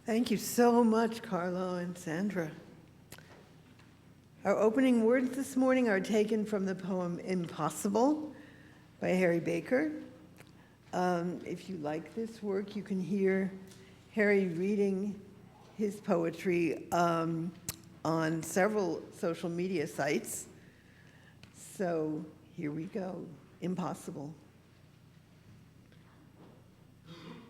Thank you so much, Carlo and Sandra. Our opening words this morning are taken from the poem Impossible by Harry Baker. If you like this work, you can hear Harry reading his poetry on several social media sites. So here we go, Impossible.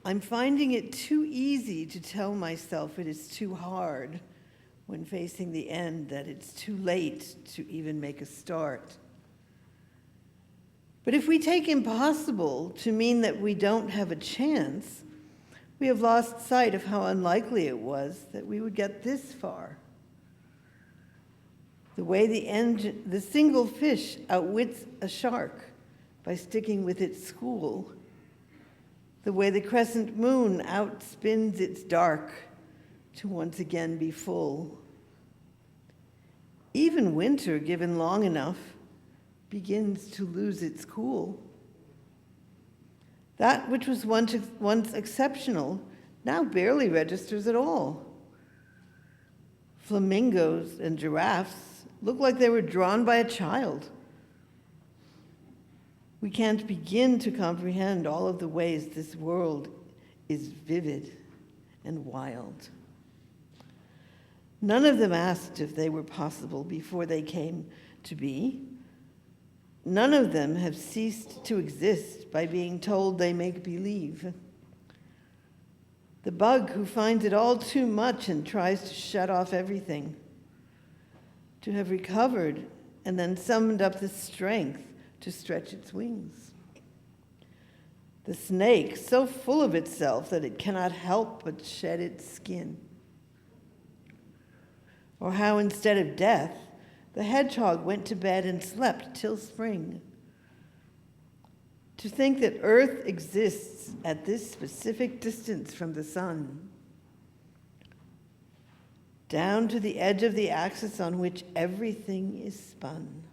I'm finding it too easy to tell myself it is too hard when facing the end, that it's too late to even make a start. But if we take impossible to mean that we don't have a chance, we have lost sight of how unlikely it was that we would get this far. The way the single fish outwits a shark by sticking with its school. The way the crescent moon outspins its dark to once again be full. Even winter, given long enough, begins to lose its cool. That which was once exceptional now barely registers at all. Flamingos and giraffes look like they were drawn by a child. We can't begin to comprehend all of the ways this world is vivid and wild. None of them asked if they were possible before they came to be. None of them have ceased to exist by being told they make believe. The bug who finds it all too much and tries to shut off everything. To have recovered and then summoned up the strength to stretch its wings. The snake, so full of itself that it cannot help but shed its skin. Or how instead of death, the hedgehog went to bed and slept till spring. To think that Earth exists at this specific distance from the sun, down to the edge of the axis on which everything is spun.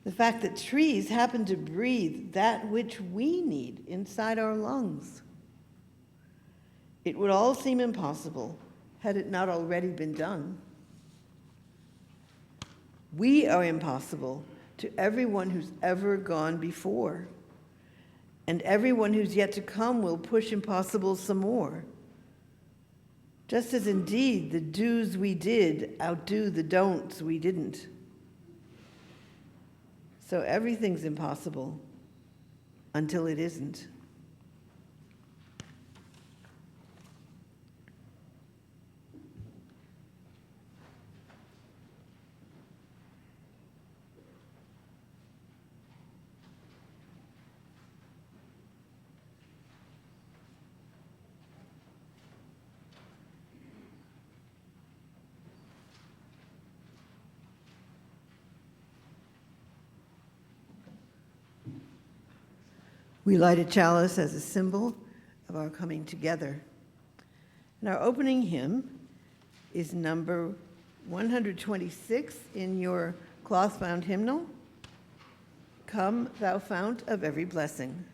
The fact that trees happen to breathe that which we need inside our lungs. It would all seem impossible had it not already been done. We are impossible to everyone who's ever gone before, and everyone who's yet to come will push impossible some more. Just as indeed the do's we did outdo the don'ts we didn't. So everything's impossible until it isn't. We light a chalice as a symbol of our coming together. And our opening hymn is number 126 in your cloth-bound hymnal, Come, Thou Fount of Every Blessing.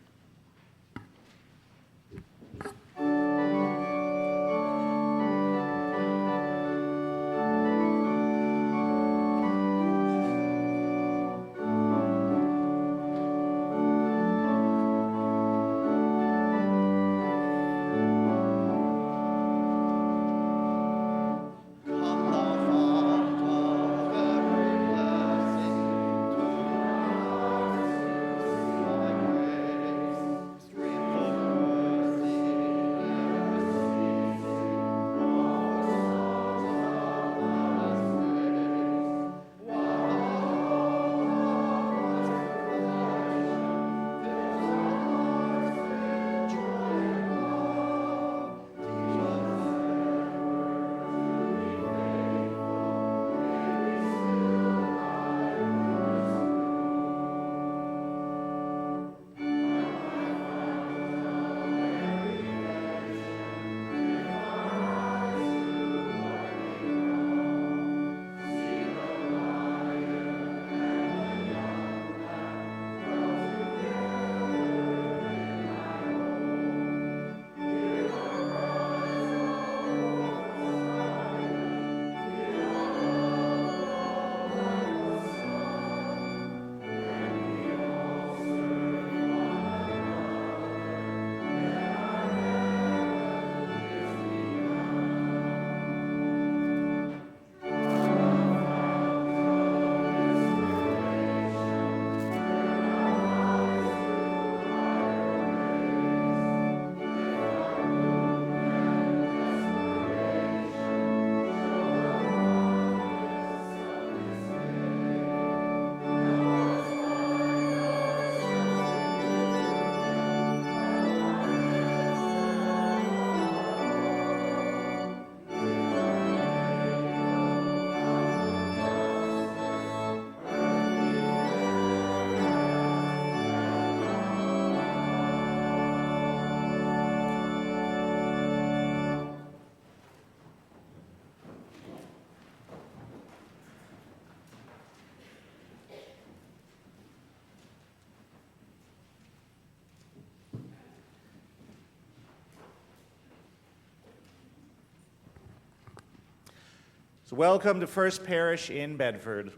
So welcome to First Parish in Bedford,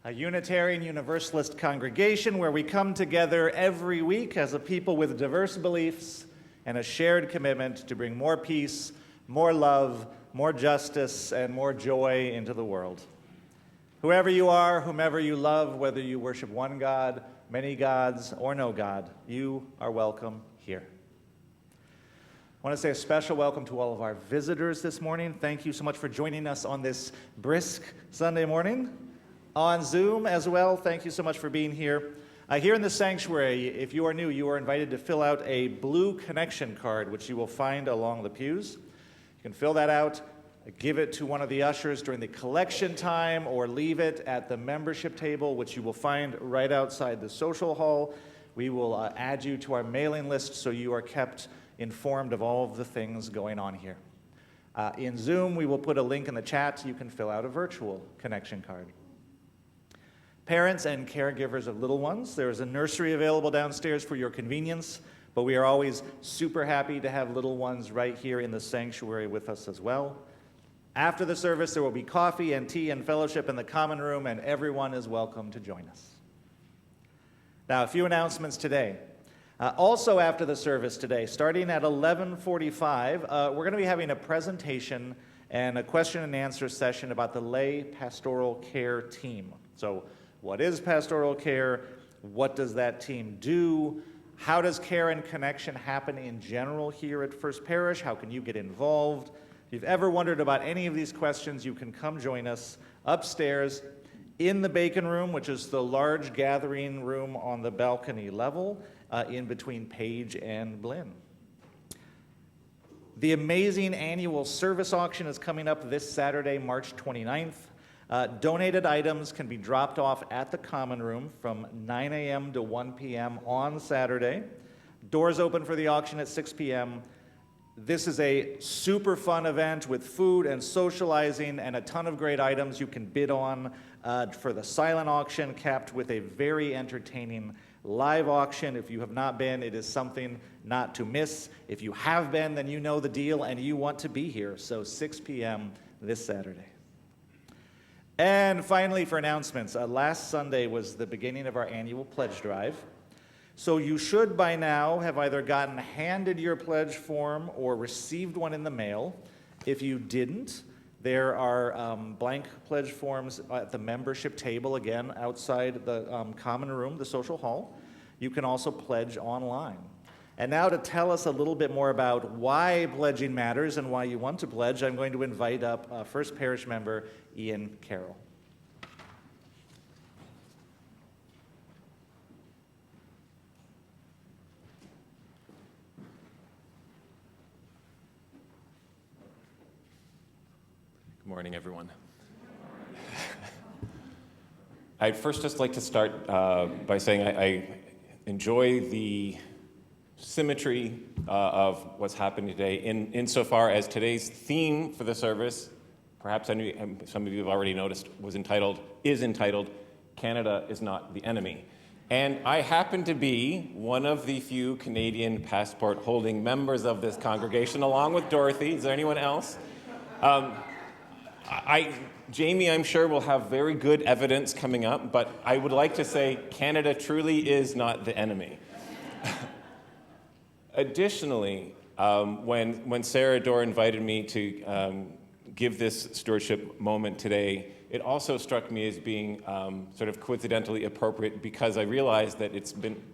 a Unitarian Universalist congregation where we come together every week as a people with diverse beliefs and a shared commitment to bring more peace, more love, more justice, and more joy into the world. Whoever you are, whomever you love, whether you worship one God, many gods, or no God, you are welcome here. I want to say a special welcome to all of our visitors this morning. Thank you so much for joining us on this brisk Sunday morning. On Zoom as well, thank you so much for being here. Here in the sanctuary, if you are new, you are invited to fill out a blue connection card, which you will find along the pews. You can fill that out, give it to one of the ushers during the collection time, or leave it at the membership table, which you will find right outside the social hall. We will add you to our mailing list so you are kept informed of all of the things going on here. In Zoom, we will put a link in the chat. You can fill out a virtual connection card. Parents and caregivers of little ones, there is a nursery available downstairs for your convenience, but we are always super happy to have little ones right here in the sanctuary with us as well. After the service, there will be coffee and tea and fellowship in the common room, and everyone is welcome to join us. Now, a few announcements today. Also after the service today, starting at 11:45, we're going to be having a presentation and a question and answer session about the lay pastoral care team. So what is pastoral care? What does that team do? How does care and connection happen in general here at First Parish? How can you get involved? If you've ever wondered about any of these questions, you can come join us upstairs in the Bacon Room, which is the large gathering room on the balcony level, in between Page and Blinn. The amazing annual service auction is coming up this Saturday, March 29th. Donated items can be dropped off at the common room from 9 a.m. to 1 p.m. on Saturday. Doors open for the auction at 6 p.m. This is a super fun event with food and socializing and a ton of great items you can bid on for the silent auction, capped with a very entertaining live auction. If you have not been, it is something not to miss. If you have been, then you know the deal and you want to be here. So 6 p.m. this Saturday. And finally, for announcements, last Sunday was the beginning of our annual pledge drive. So you should by now have either gotten handed your pledge form or received one in the mail. If you didn't, there are blank pledge forms at the membership table, again, outside the common room, the social hall. You can also pledge online. And now to tell us a little bit more about why pledging matters and why you want to pledge, I'm going to invite up First Parish member Ian Carroll. Good morning, everyone. I'd first just like to start by saying I enjoy the symmetry of what's happening today insofar as today's theme for the service, perhaps some of you have already noticed, is entitled, Canada is Not the Enemy. And I happen to be one of the few Canadian passport-holding members of this congregation, along with Dorothy. Is there anyone else? Jamie, I'm sure, will have very good evidence coming up, but I would like to say Canada truly is not the enemy. Additionally, when Sarah Dorr invited me to give this stewardship moment today, it also struck me as being sort of coincidentally appropriate because I realized that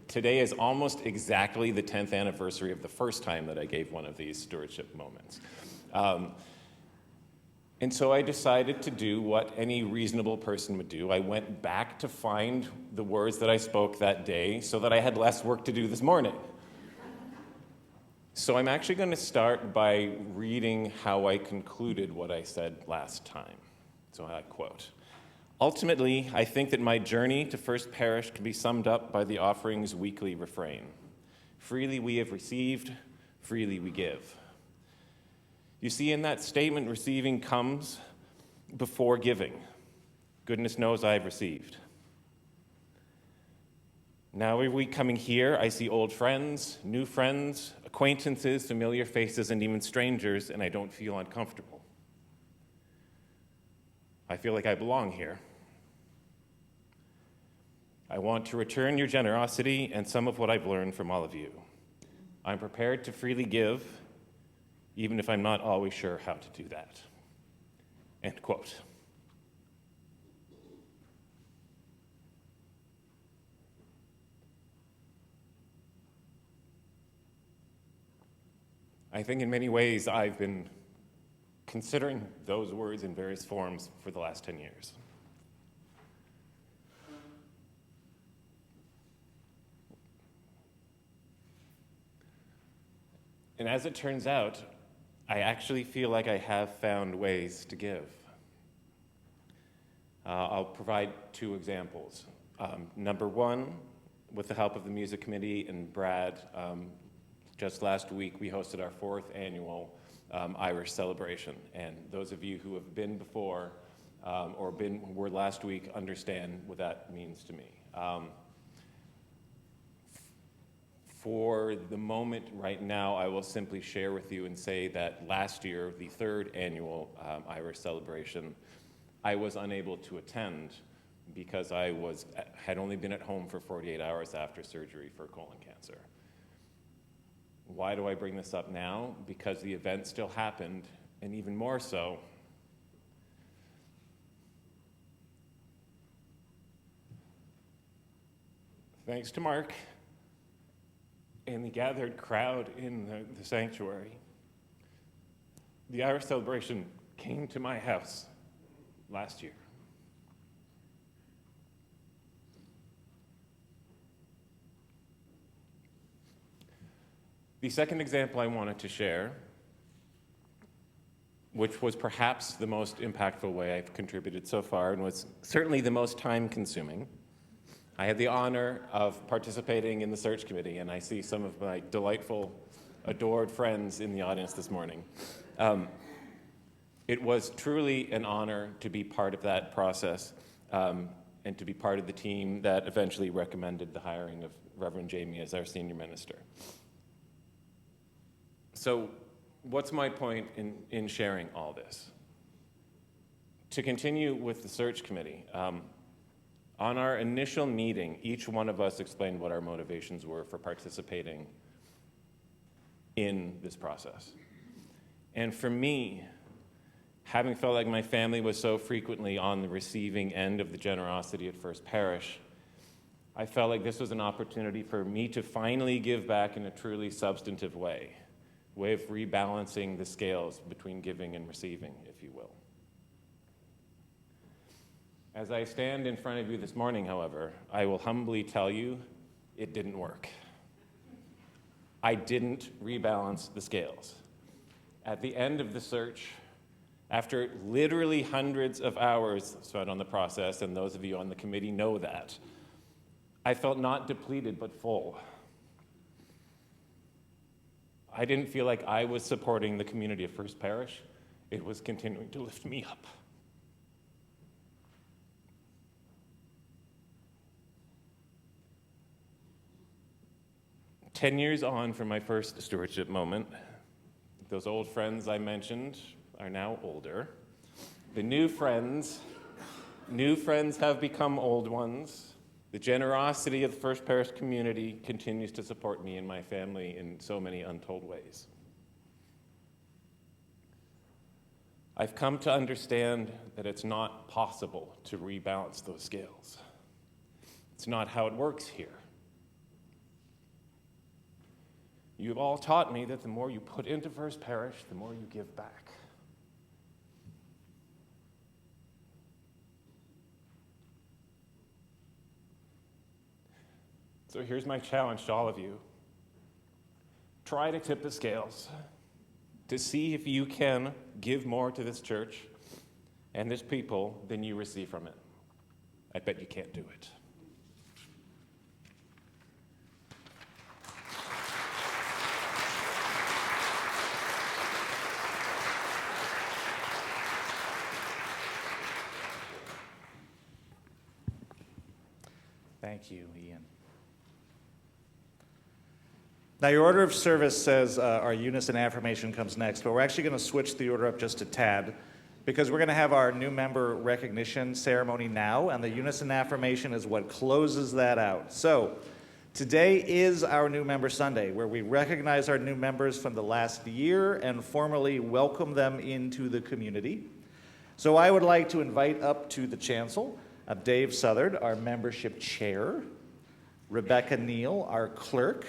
today is almost exactly the 10th anniversary of the first time that I gave one of these stewardship moments. And so I decided to do what any reasonable person would do. I went back to find the words that I spoke that day so that I had less work to do this morning. So I'm actually going to start by reading how I concluded what I said last time. So I quote, "Ultimately, I think that my journey to First Parish can be summed up by the offering's weekly refrain. Freely we have received, freely we give. You see, in that statement, receiving comes before giving. Goodness knows I have received. Now every week coming here, I see old friends, new friends, acquaintances, familiar faces, and even strangers, and I don't feel uncomfortable. I feel like I belong here. I want to return your generosity and some of what I've learned from all of you. I'm prepared to freely give, even if I'm not always sure how to do that." End quote. I think in many ways I've been considering those words in various forms for the last 10 years. And as it turns out, I actually feel like I have found ways to give. I'll provide two examples. Number one, with the help of the music committee and Brad, just last week we hosted our 4th annual Irish celebration. And those of you who have been before or were last week understand what that means to me. For the moment right now, I will simply share with you and say that last year, the 3rd annual Irish celebration, I was unable to attend because I had only been at home for 48 hours after surgery for colon cancer. Why do I bring this up now? Because the event still happened, and even more so, thanks to Mark and the gathered crowd in the sanctuary, the Irish celebration came to my house last year. The second example I wanted to share, which was perhaps the most impactful way I've contributed so far and was certainly the most time-consuming. I had the honor of participating in the search committee, and I see some of my delightful, adored friends in the audience this morning. It was truly an honor to be part of that process and to be part of the team that eventually recommended the hiring of Reverend Jamie as our senior minister. So what's my point in sharing all this? To continue with the search committee, on our initial meeting, each one of us explained what our motivations were for participating in this process. And for me, having felt like my family was so frequently on the receiving end of the generosity at First Parish, I felt like this was an opportunity for me to finally give back in a truly substantive way of rebalancing the scales between giving and receiving, if you will. As I stand in front of you this morning, however, I will humbly tell you it didn't work. I didn't rebalance the scales. At the end of the search, after literally hundreds of hours spent on the process, and those of you on the committee know that, I felt not depleted but full. I didn't feel like I was supporting the community of First Parish. It was continuing to lift me up. "10 years on from my first stewardship moment, those old friends I mentioned are now older. The new friends have become old ones. The generosity of the First Parish community continues to support me and my family in so many untold ways. I've come to understand that it's not possible to rebalance those scales. It's not how it works here. You've all taught me that the more you put into First Parish, the more you give back. So here's my challenge to all of you. Try to tip the scales to see if you can give more to this church and this people than you receive from it. I bet you can't do it. Thank you, Ian. Now, your order of service says our unison affirmation comes next, but we're actually going to switch the order up just a tad. because we're going to have our new member recognition ceremony now, and the unison affirmation is what closes that out. So today is our new member Sunday, where we recognize our new members from the last year and formally welcome them into the community. So I would like to invite up to the chancel Dave Southard, our membership chair, Rebecca Neal, our clerk,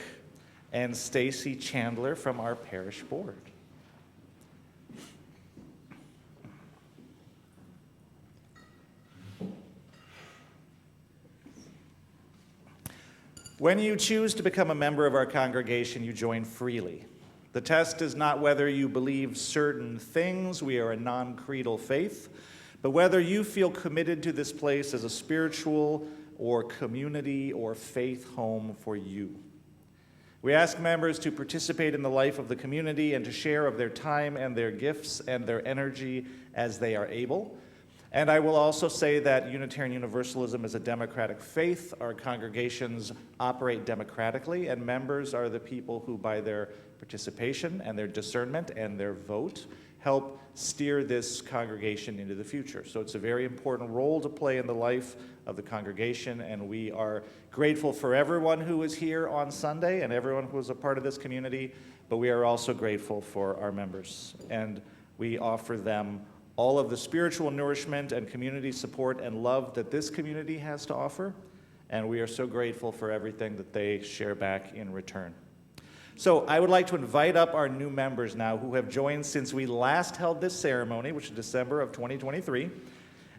and Stacy Chandler from our parish board. When you choose to become a member of our congregation, you join freely. The test is not whether you believe certain things, we are a non-creedal faith, but whether you feel committed to this place as a spiritual or community or faith home for you. We ask members to participate in the life of the community and to share of their time and their gifts and their energy as they are able. And I will also say that Unitarian Universalism is a democratic faith. Our congregations operate democratically, and members are the people who, by their participation and their discernment and their vote, help steer this congregation into the future. So it's a very important role to play in the life of the congregation, and we are grateful for everyone who is here on Sunday and everyone who is a part of this community, but we are also grateful for our members, and we offer them all of the spiritual nourishment and community support and love that this community has to offer, and we are so grateful for everything that they share back in return. So I would like to invite up our new members now who have joined since we last held this ceremony, which is December of 2023.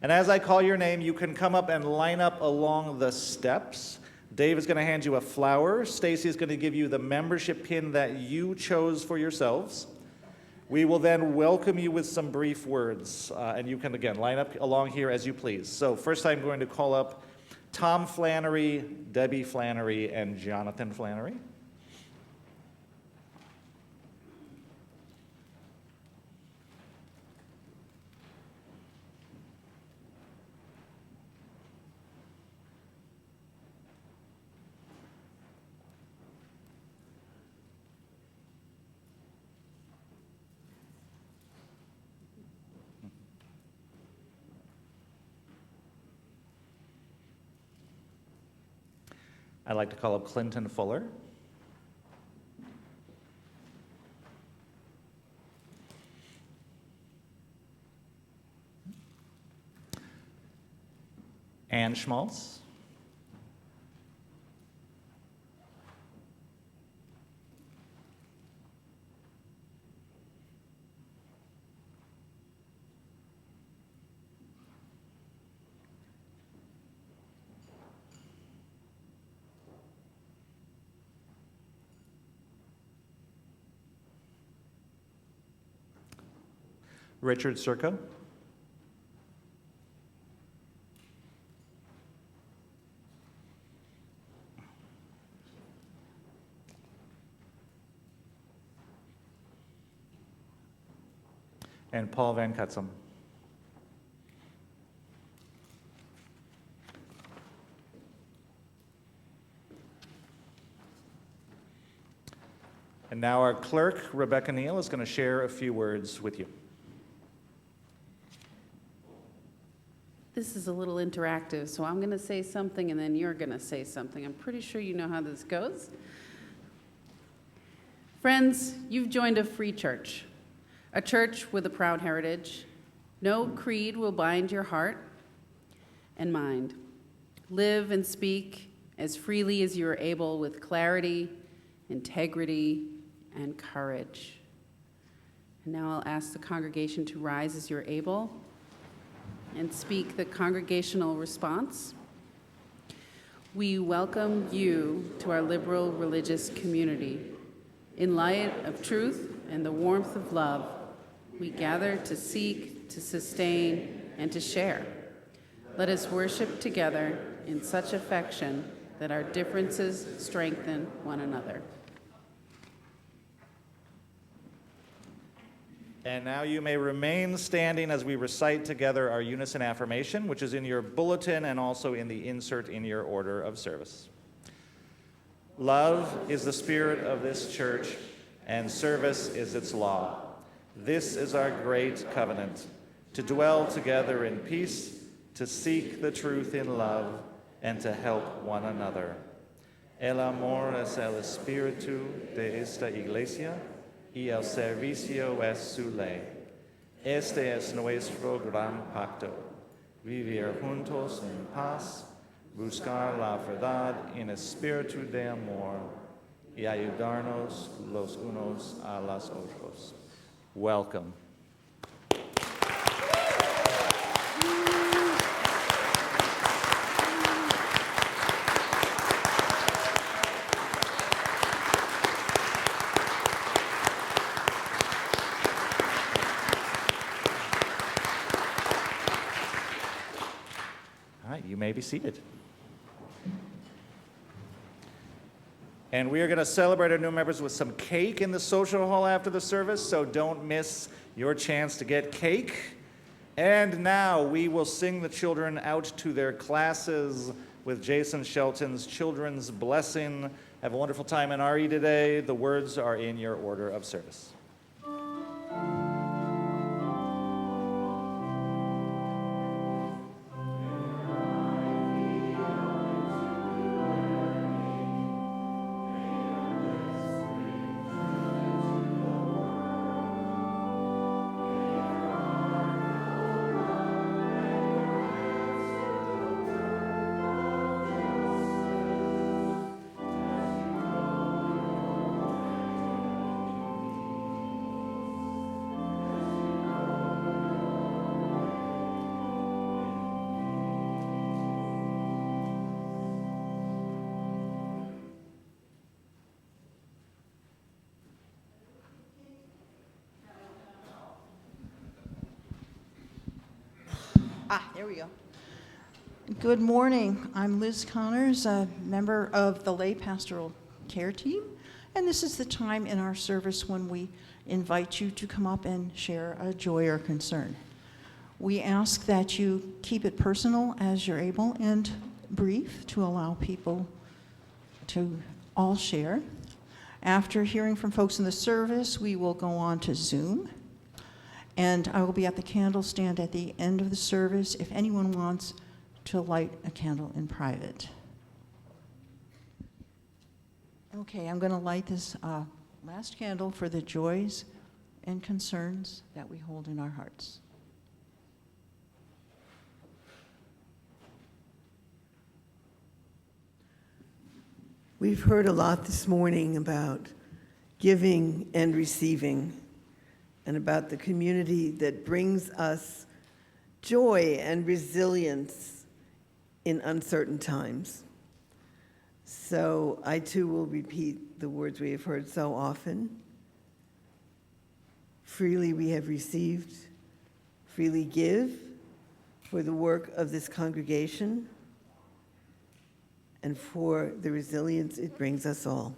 And as I call your name, you can come up and line up along the steps. Dave is going to hand you a flower. Stacy is going to give you the membership pin that you chose for yourselves. We will then welcome you with some brief words, and you can, again, line up along here as you please. So first I'm going to call up Tom Flannery, Debbie Flannery, and Jonathan Flannery. I'd like to call up Clinton Fuller. Ann Schmaltz. Richard Circo. And Paul Van Cutsum. And now our clerk, Rebecca Neal, is going to share a few words with you. This is a little interactive, so I'm going to say something and then you're going to say something. I'm pretty sure you know how this goes. Friends, you've joined a free church, a church with a proud heritage. No creed will bind your heart and mind. Live and speak as freely as you are able with clarity, integrity, and courage. And now I'll ask the congregation to rise as you're able and speak the congregational response. We welcome you to our liberal religious community. In light of truth and the warmth of love, we gather to seek, to sustain, and to share. Let us worship together in such affection that our differences strengthen one another. And now you may remain standing as we recite together our unison affirmation, which is in your bulletin and also in the insert in your order of service. Love is the spirit of this church, and service is its law. This is our great covenant. to dwell together in peace, to seek the truth in love, and to help one another. El amor es el espíritu de esta iglesia y el servicio es su ley. Este es nuestro gran pacto, vivir juntos en paz, buscar la verdad en espíritu de amor y ayudarnos los unos a los otros. Welcome. All right, you may be seated. And we are going to celebrate our new members with some cake in the social hall after the service, so don't miss your chance to get cake. And now we will sing the children out to their classes with Jason Shelton's Children's Blessing. Have a wonderful time in RE today. The words are in your order of service. There we go. Good morning. I'm Liz Connors, a member of the lay pastoral care team, and this is the time in our service when we invite you to come up and share a joy or concern. We ask that you keep it personal as you're able and brief to allow people to all share. After hearing from folks in the service, we will go on to Zoom. And I will be at the candle stand at the end of the service if anyone wants to light a candle in private. Okay, I'm going to light this last candle for the joys and concerns that we hold in our hearts. We've heard a lot this morning about giving and receiving, and about the community that brings us joy and resilience in uncertain times. So I too will repeat the words we have heard so often. Freely we have received, freely give for the work of this congregation and for the resilience it brings us all.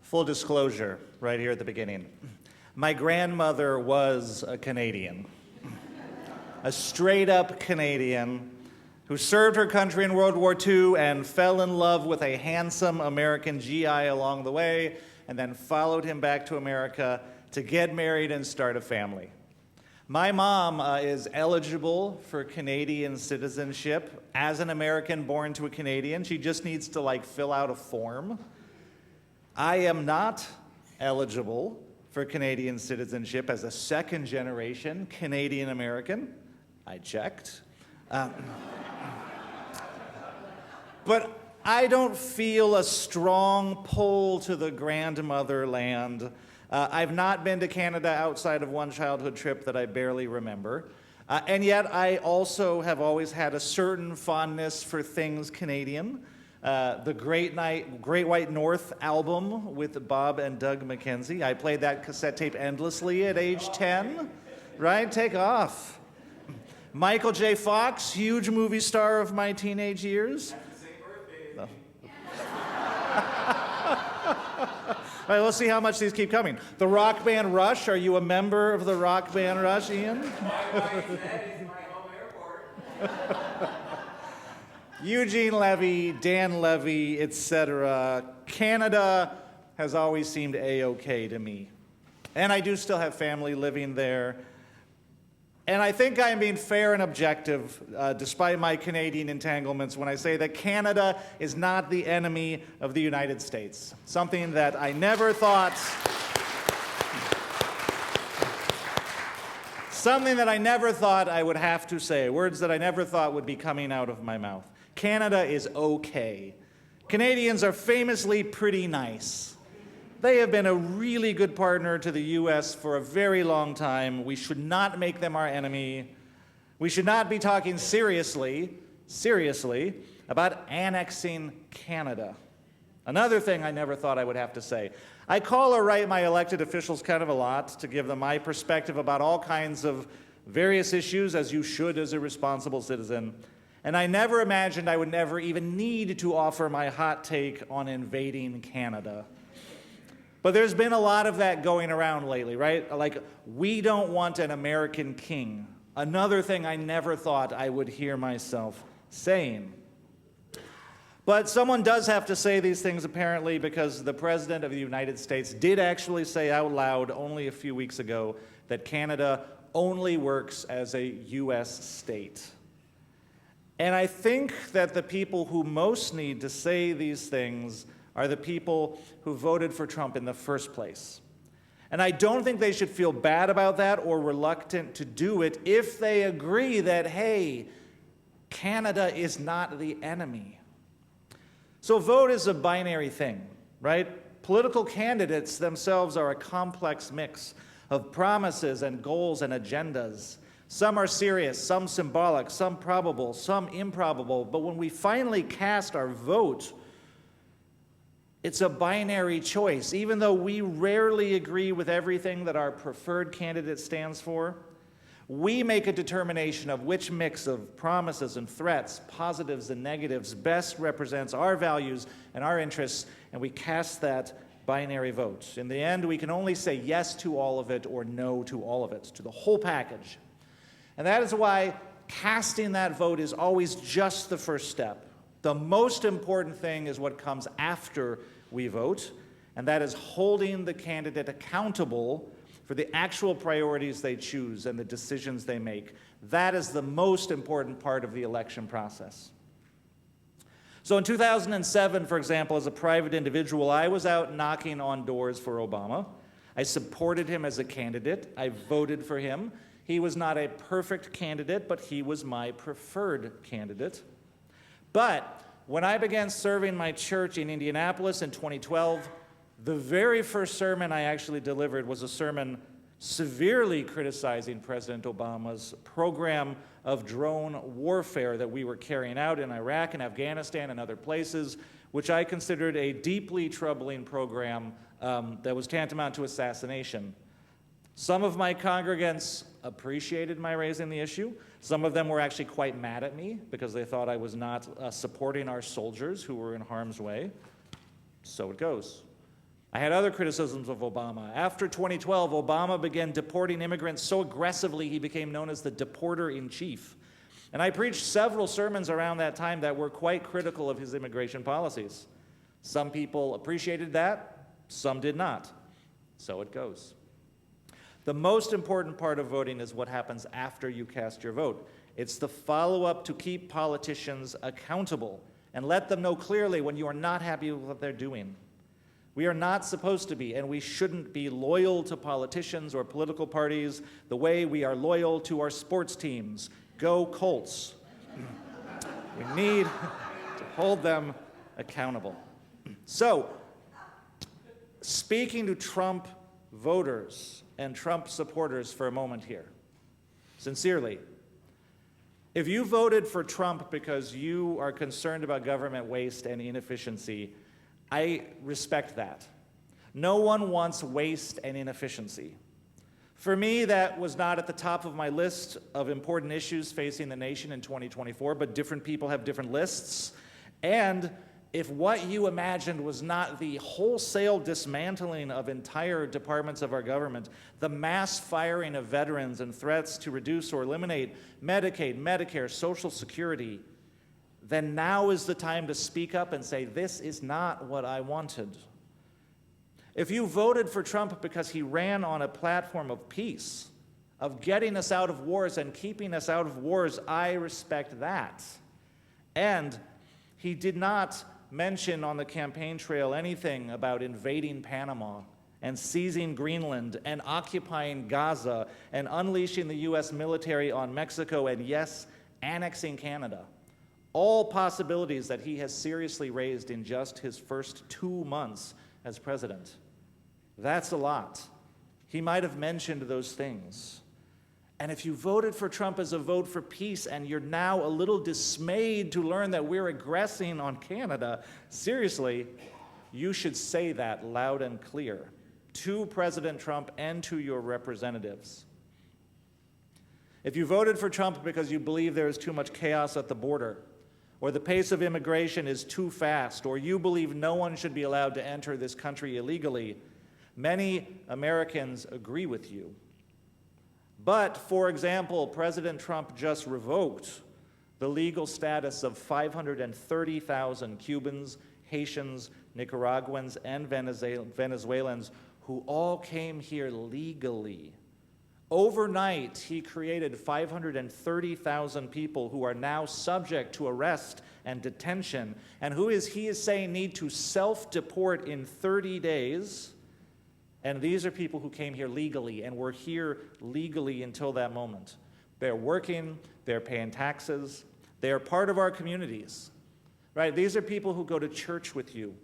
Full disclosure, right here at the beginning. My grandmother was a Canadian, a straight-up Canadian who served her country in World War II and fell in love with a handsome American GI along the way, and then followed him back to America to get married and start a family. My mom is eligible for Canadian citizenship as an American born to a Canadian. She just needs to fill out a form. I am not eligible for Canadian citizenship as a second generation Canadian American. I checked. But I don't feel a strong pull to the grandmother land. I've not been to Canada outside of one childhood trip that I barely remember. And yet I also have always had a certain fondness for things Canadian. The Great White North album with Bob and Doug McKenzie. I played that cassette tape endlessly at age 10. Right? Take off. Michael J. Fox, huge movie star of my teenage years. All right, let's see how much these keep coming. The rock band Rush. Are you a member of the rock band Rush, Ian? My wife said it's my home airport. Eugene Levy, Dan Levy, etc. Canada has always seemed A-okay to me. And I do still have family living there. And I think I'm being fair and objective, despite my Canadian entanglements, when I say that Canada is not the enemy of the United States. Something that I never thought... Something that I never thought I would have to say. Words that I never thought would be coming out of my mouth. Canada is okay. Canadians are famously pretty nice. They have been a really good partner to the U.S. for a very long time. We should not make them our enemy. We should not be talking seriously, about annexing Canada. Another thing I never thought I would have to say. I call or write my elected officials kind of a lot to give them my perspective about all kinds of various issues, as you should as a responsible citizen. And I never imagined I would never even need to offer my hot take on invading Canada. But there's been a lot of that going around lately, right? Like, we don't want an American king. Another thing I never thought I would hear myself saying. But someone does have to say these things, apparently, because the President of the United States did actually say out loud only a few weeks ago that Canada only works as a U.S. state. And I think that the people who most need to say these things are the people who voted for Trump in the first place. And I don't think they should feel bad about that or reluctant to do it if they agree that, hey, Canada is not the enemy. So vote is a binary thing, right? Political candidates themselves are a complex mix of promises and goals and agendas. Some are serious, some symbolic, some probable, some improbable. But when we finally cast our vote, it's a binary choice. Even though we rarely agree with everything that our preferred candidate stands for, we make a determination of which mix of promises and threats, positives and negatives, best represents our values and our interests, and we cast that binary vote. In the end, we can only say yes to all of it or no to all of it, to the whole package. And that is why casting that vote is always just the first step. The most important thing is what comes after we vote, and that is holding the candidate accountable for the actual priorities they choose and the decisions they make. That is the most important part of the election process. So in 2007, for example, as a private individual, I was out knocking on doors for Obama. I supported him as a candidate. I voted for him. He was not a perfect candidate, but he was my preferred candidate. But when I began serving my church in Indianapolis in 2012, the very first sermon I actually delivered was a sermon severely criticizing President Obama's program of drone warfare that we were carrying out in Iraq and Afghanistan and other places, which I considered a deeply troubling program that was tantamount to assassination. Some of my congregants appreciated my raising the issue. Some of them were actually quite mad at me because they thought I was not supporting our soldiers who were in harm's way. So it goes. I had other criticisms of Obama. After 2012, Obama began deporting immigrants so aggressively he became known as the deporter-in-chief. And I preached several sermons around that time that were quite critical of his immigration policies. Some people appreciated that, some did not. So it goes. The most important part of voting is what happens after you cast your vote. It's the follow-up to keep politicians accountable and let them know clearly when you are not happy with what they're doing. We are not supposed to be, and we shouldn't be, loyal to politicians or political parties the way we are loyal to our sports teams. Go Colts. We need to hold them accountable. So, speaking to Trump voters and Trump supporters for a moment here, sincerely, if you voted for Trump because you are concerned about government waste and inefficiency, I respect that. No one wants waste and inefficiency. For me, that was not at the top of my list of important issues facing the nation in 2024, but different people have different lists. And if what you imagined was not the wholesale dismantling of entire departments of our government, the mass firing of veterans and threats to reduce or eliminate Medicaid, Medicare, Social Security, then now is the time to speak up and say, this is not what I wanted. If you voted for Trump because he ran on a platform of peace, of getting us out of wars and keeping us out of wars, I respect that. And he did not mention on the campaign trail anything about invading Panama and seizing Greenland and occupying Gaza and unleashing the U.S. military on Mexico and, yes, annexing Canada. All possibilities that he has seriously raised in just his first 2 months as president. That's a lot. He might have mentioned those things. And if you voted for Trump as a vote for peace and you're now a little dismayed to learn that we're aggressing on Canada, seriously, you should say that loud and clear to President Trump and to your representatives. If you voted for Trump because you believe there is too much chaos at the border, or the pace of immigration is too fast, or you believe no one should be allowed to enter this country illegally, many Americans agree with you. But, for example, President Trump just revoked the legal status of 530,000 Cubans, Haitians, Nicaraguans, and Venezuelans who all came here legally. Overnight, he created 530,000 people who are now subject to arrest and detention, and he is saying need to self-deport in 30 days. And these are people who came here legally and were here legally until that moment. They're working, they're paying taxes, they are part of our communities, right? These are people who go to church with you.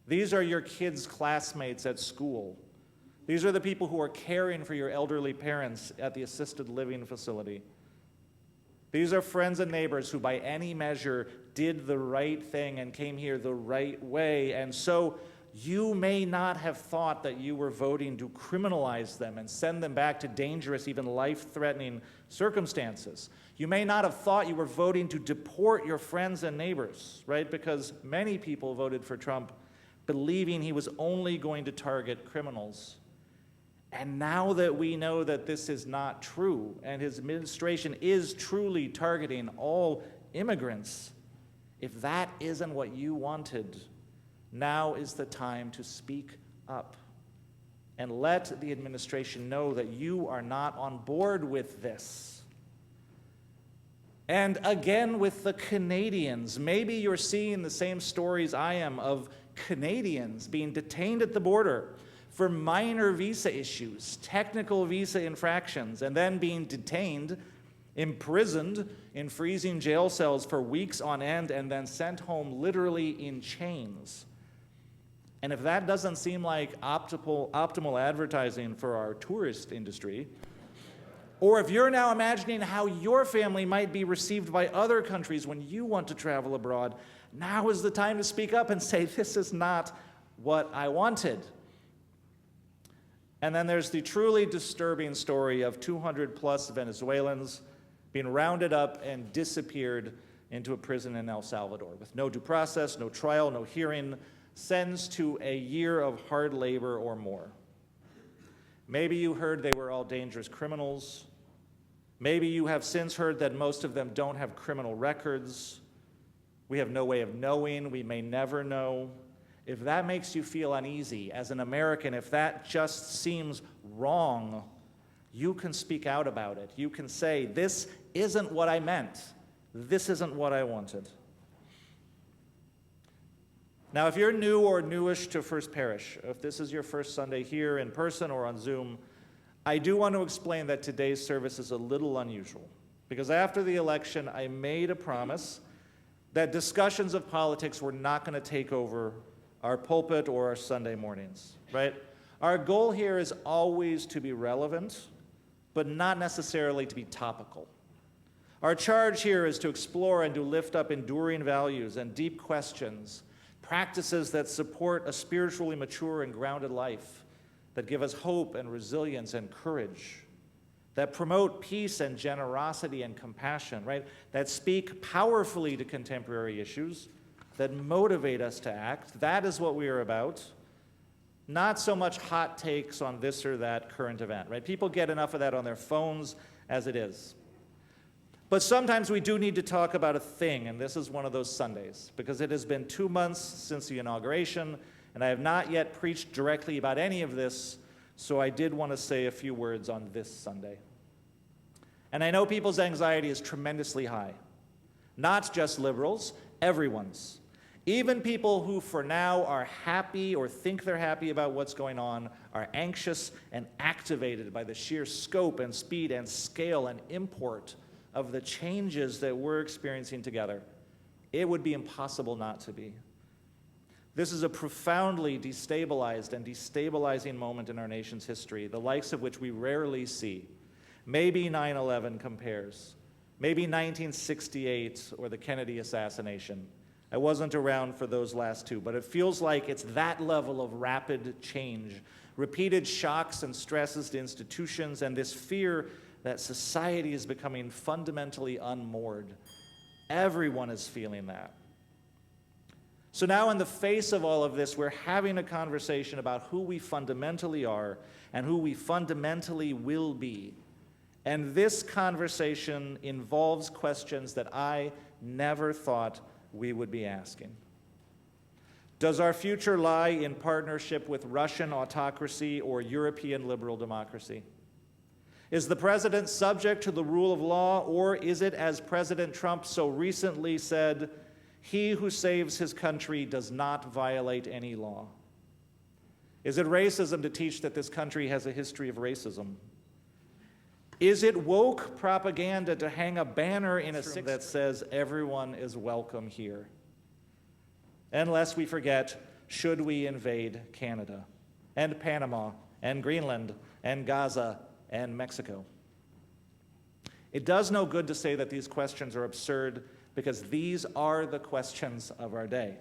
These are your kids' classmates at school. These are the people who are caring for your elderly parents at the assisted living facility. These are friends and neighbors who, by any measure, did the right thing and came here the right way. And so you may not have thought that you were voting to criminalize them and send them back to dangerous, even life-threatening circumstances. You may not have thought you were voting to deport your friends and neighbors, right? Because many people voted for Trump believing he was only going to target criminals. And now that we know that this is not true, and his administration is truly targeting all immigrants, if that isn't what you wanted, now is the time to speak up and let the administration know that you are not on board with this. And again, with the Canadians, maybe you're seeing the same stories I am of Canadians being detained at the border for minor visa issues, technical visa infractions, and then being detained, imprisoned in freezing jail cells for weeks on end, and then sent home literally in chains. And if that doesn't seem like optimal advertising for our tourist industry, or if you're now imagining how your family might be received by other countries when you want to travel abroad, now is the time to speak up and say, this is not what I wanted. And then there's the truly disturbing story of 200 plus Venezuelans being rounded up and disappeared into a prison in El Salvador with no due process, no trial, no hearing, sends to a year of hard labor or more. Maybe you heard they were all dangerous criminals. Maybe you have since heard that most of them don't have criminal records. We have no way of knowing. We may never know. If that makes you feel uneasy as an American, if that just seems wrong, you can speak out about it. You can say, this isn't what I meant. This isn't what I wanted. Now, if you're new or newish to First Parish, if this is your first Sunday here in person or on Zoom, I do want to explain that today's service is a little unusual, because after the election, I made a promise that discussions of politics were not going to take over our pulpit or our Sunday mornings, right? Our goal here is always to be relevant, but not necessarily to be topical. Our charge here is to explore and to lift up enduring values and deep questions, practices that support a spiritually mature and grounded life, that give us hope and resilience and courage, that promote peace and generosity and compassion, right? That speak powerfully to contemporary issues, that motivate us to act. That is what we are about. Not so much hot takes on this or that current event, right? People get enough of that on their phones as it is. But sometimes we do need to talk about a thing, and this is one of those Sundays, because it has been 2 months since the inauguration, and I have not yet preached directly about any of this, so I did want to say a few words on this Sunday. And I know people's anxiety is tremendously high. Not just liberals, everyone's. Even people who for now are happy or think they're happy about what's going on are anxious and activated by the sheer scope and speed and scale and import of the changes that we're experiencing together. It would be impossible not to be. This is a profoundly destabilized and destabilizing moment in our nation's history, the likes of which we rarely see. Maybe 9/11 compares. Maybe 1968 or the Kennedy assassination. I wasn't around for those last two, but it feels like it's that level of rapid change, repeated shocks and stresses to institutions, and this fear that society is becoming fundamentally unmoored. Everyone is feeling that. So now in the face of all of this, we're having a conversation about who we fundamentally are and who we fundamentally will be. And this conversation involves questions that I never thought we would be asking. Does our future lie in partnership with Russian autocracy or European liberal democracy? Is the president subject to the rule of law, or is it, as President Trump so recently said, he who saves his country does not violate any law? Is it racism to teach that this country has a history of racism? Is it woke propaganda to hang a banner in a sixth that says everyone is welcome here? And lest we forget, should we invade Canada and Panama and Greenland and Gaza and Mexico? It does no good to say that these questions are absurd, because these are the questions of our day.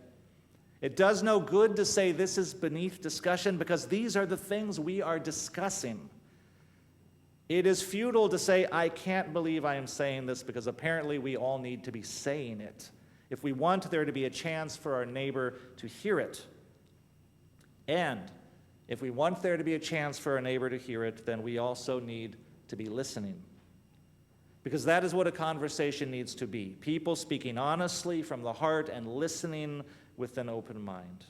It does no good to say this is beneath discussion, because these are the things we are discussing. It is futile to say, I can't believe I am saying this, because apparently we all need to be saying it if we want there to be a chance for our neighbor to hear it. And if we want there to be a chance for our neighbor to hear it, then we also need to be listening. Because that is what a conversation needs to be. People speaking honestly from the heart and listening with an open mind.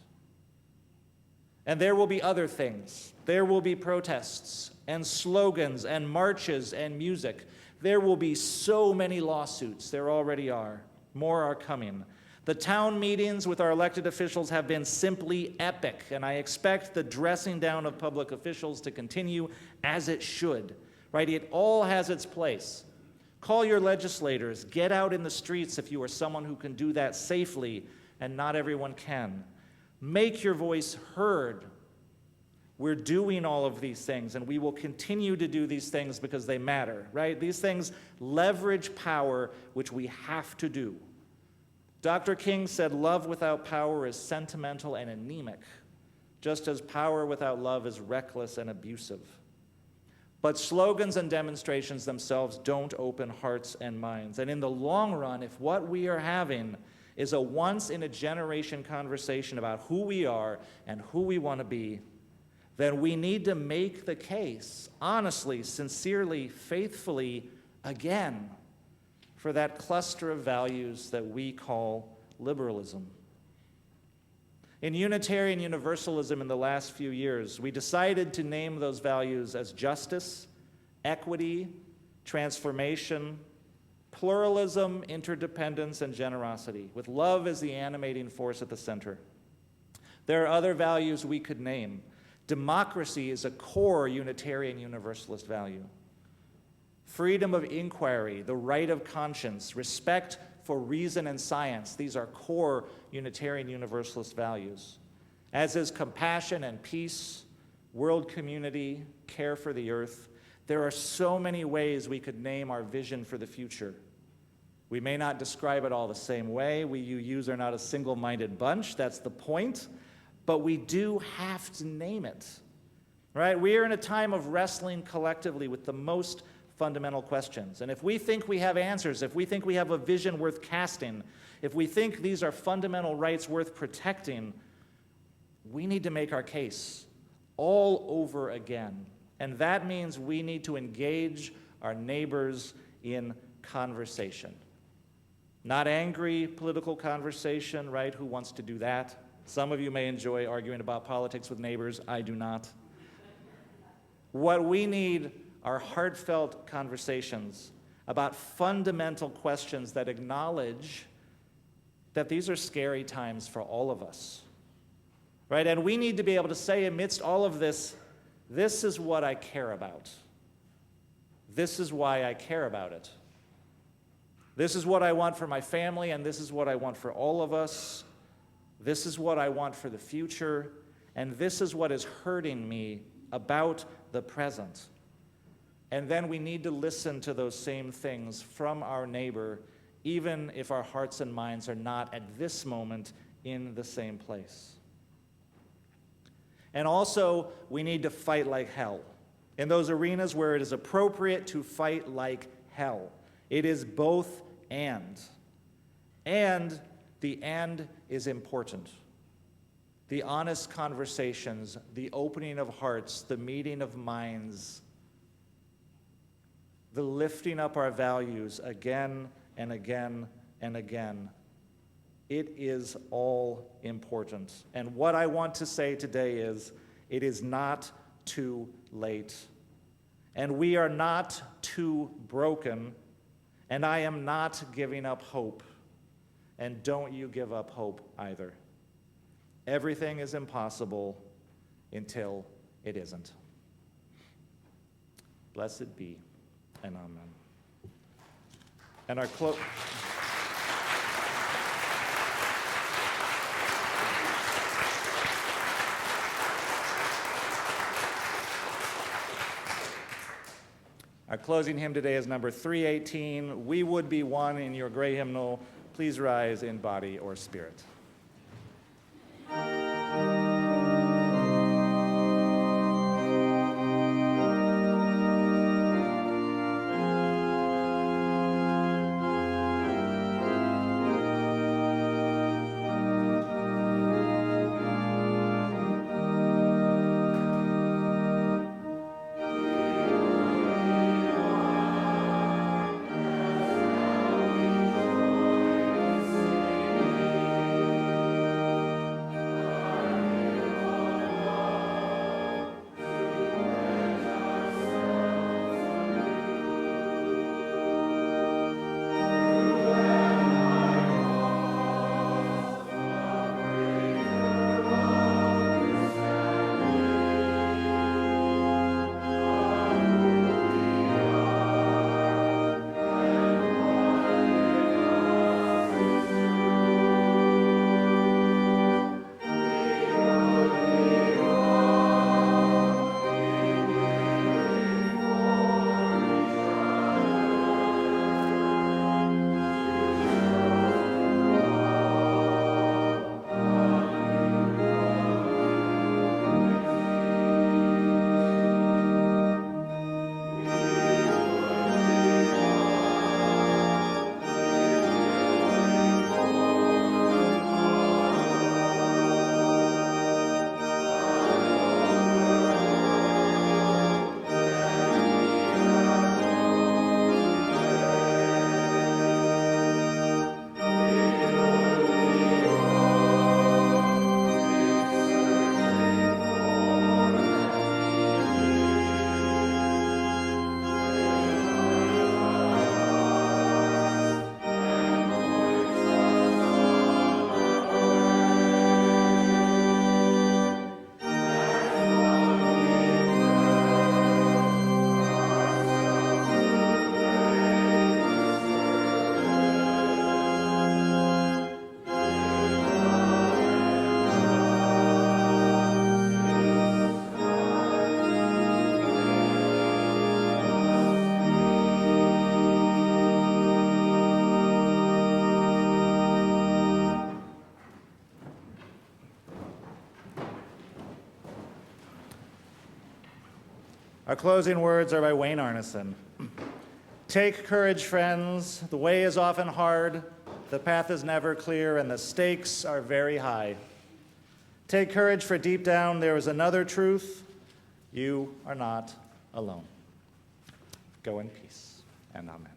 And there will be other things. There will be protests and slogans and marches and music. There will be so many lawsuits. There already are. More are coming. The town meetings with our elected officials have been simply epic, and I expect the dressing down of public officials to continue as it should, right? It all has its place. Call your legislators. Get out in the streets if you are someone who can do that safely, and not everyone can. Make your voice heard. We're doing all of these things, and we will continue to do these things because they matter, right? These things leverage power, which we have to do. Dr. King said, love without power is sentimental and anemic, just as power without love is reckless and abusive. But slogans and demonstrations themselves don't open hearts and minds. And in the long run, if what we are having is a once-in-a-generation conversation about who we are and who we want to be, then we need to make the case, honestly, sincerely, faithfully, again, for that cluster of values that we call liberalism. In Unitarian Universalism in the last few years, we decided to name those values as justice, equity, transformation, pluralism, interdependence, and generosity, with love as the animating force at the center. There are other values we could name. Democracy is a core Unitarian Universalist value. Freedom of inquiry, the right of conscience, respect for reason and science, these are core Unitarian Universalist values, as is compassion and peace, world community, care for the earth. There are so many ways we could name our vision for the future. We may not describe it all the same way. We, you use, are not a single-minded bunch. That's the point. But we do have to name it, right? We are in a time of wrestling collectively with the most fundamental questions. And if we think we have answers, if we think we have a vision worth casting, if we think these are fundamental rights worth protecting, we need to make our case all over again. And that means we need to engage our neighbors in conversation. Not angry political conversation, right? Who wants to do that? Some of you may enjoy arguing about politics with neighbors. I do not. What we need are heartfelt conversations about fundamental questions that acknowledge that these are scary times for all of us, right? And we need to be able to say amidst all of this, this is what I care about. This is why I care about it. This is what I want for my family, and this is what I want for all of us. This is what I want for the future, and this is what is hurting me about the present. And then we need to listen to those same things from our neighbor, even if our hearts and minds are not at this moment in the same place. And also, we need to fight like hell in those arenas where it is appropriate to fight like hell. It is both and. And the and is important. The honest conversations, the opening of hearts, the meeting of minds, the lifting up our values again and again and again. It is all important. And what I want to say today is, it is not too late. And we are not too broken. And I am not giving up hope. And don't you give up hope either. Everything is impossible until it isn't. Blessed be and amen. And our Our closing hymn today is number 318, We Would Be One, in your gray hymnal. Please rise in body or spirit. Our closing words are by Wayne Arneson. Take courage, friends. The way is often hard, the path is never clear, and the stakes are very high. Take courage, for deep down there is another truth. You are not alone. Go in peace, and amen.